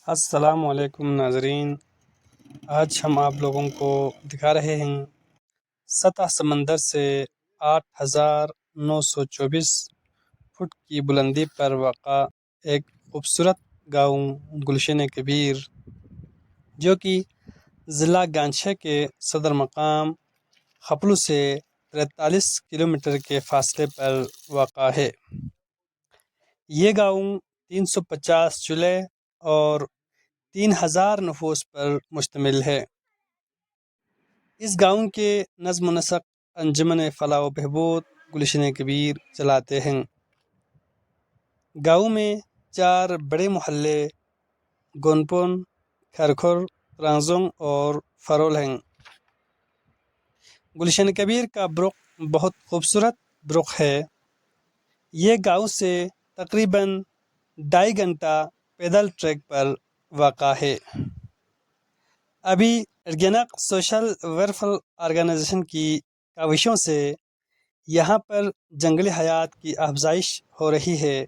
अस्सलामुअलैकुम नाज़रीन। आज हम आप लोगों को दिखा रहे हैं सतह समंदर से 8,924 फुट की बुलंदी पर वाक़ा एक खूबसूरत गाँव गुलशन कबीर, जो कि ज़िला गांछे के सदर मकाम खपलू से 43 किलोमीटर के फासले पर वाक़ा है। ये गाँव 350 चूल्हे और 3,000 नफूस पर मुश्तमिल है। इस गाँव के नज़्म नसक अंजुमन फलाह व बहबूद गुलशन कबीर चलाते हैं। गाँव में 4 बड़े मोहल्ले गोनपुन, खरखुर, त्रांजुंग और फरोल हैं। गुलशन कबीर का ब्रुख बहुत खूबसूरत ब्रुख है। ये गाँव से तकरीबन 2.5 घंटा पैदल ट्रैक पर वाक़ा है। अभी अर्गेनक सोशल वेलफेयर ऑर्गेनाइजेशन की काविशों से यहाँ पर जंगली हयात की अफजाइश हो रही है।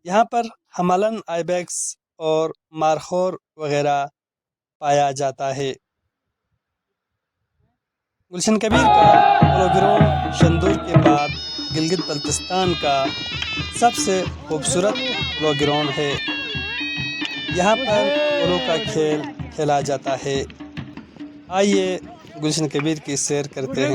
यहाँ पर हमलन आइबेक्स और मारखोर वगैरह पाया जाता है। गुलशन कबीर का पोलो ग्राउंड शंदूर के बाद गिलगित बल्तिस्तान का सबसे खूबसूरत पोलो ग्राउंड है। यहाँ पर पोलो का खेल खेला जाता है। आइए गुलशन कबीर की सैर करते हैं।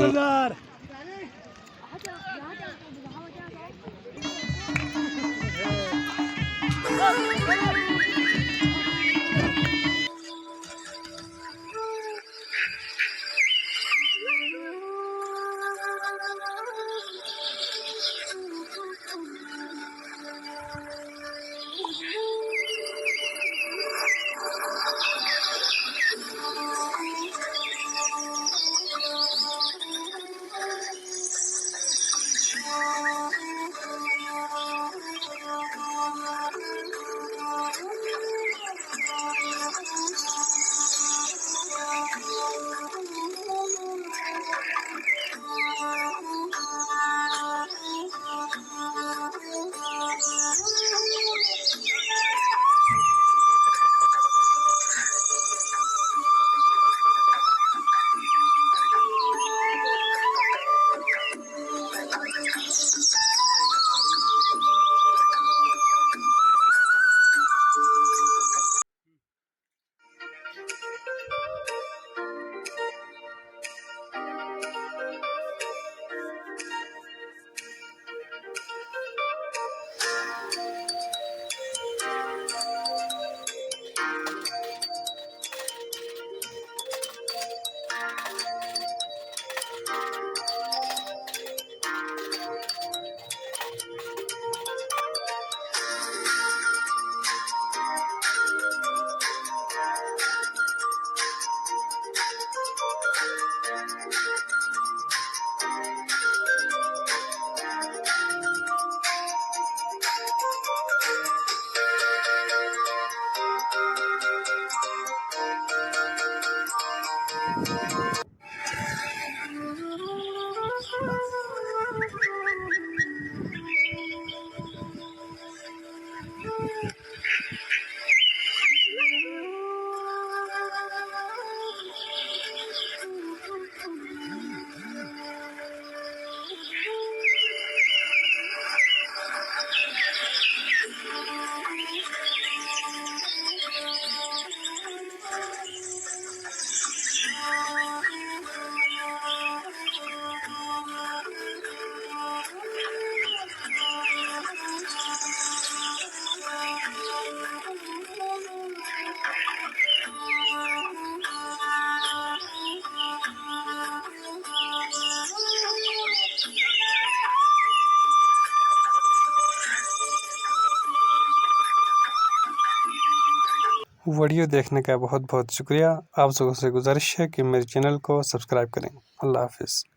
वीडियो देखने का बहुत बहुत शुक्रिया। आप लोगों से गुजारिश है कि मेरे चैनल को सब्सक्राइब करें। अल्लाह हाफिज़।